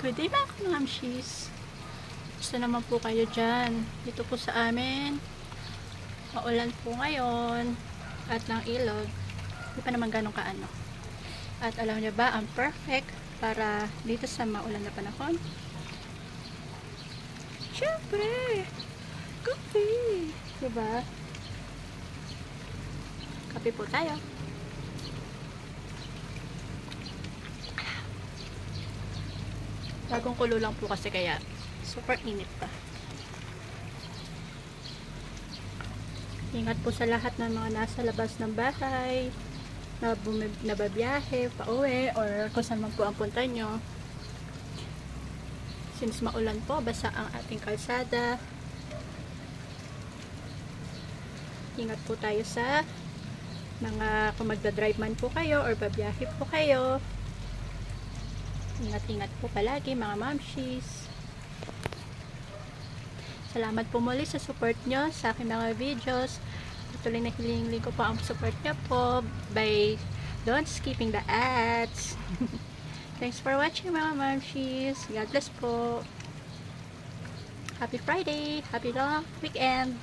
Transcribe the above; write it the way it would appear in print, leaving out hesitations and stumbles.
Good day mga kamamshis. Gusto naman po kayo dyan. Dito po sa amin, maulan po ngayon at ng ilog. Hindi pa naman ganun kaano. At alam niyo ba, ang perfect para dito sa maulan na panahon? Siyempre! Coffee! Diba? Kape po tayo. Bagong kulo lang po kasi kaya super init pa. Ingat po sa lahat ng mga nasa labas ng bahay, na nababiyahe, pauwi, or kung saan man po ang punta nyo. Since maulan po, basa ang ating kalsada. Ingat po tayo sa mga, kung magdadrive man po kayo or babiyahe po kayo. Ingat-ingat po palagi mga mamshis. Salamat po muli sa support nyo sa aking mga videos. Patuloy na hiling ko po ang support nyo po by don't skipping the ads. Thanks for watching mga mamshis. God bless po. Happy Friday. Happy long weekend.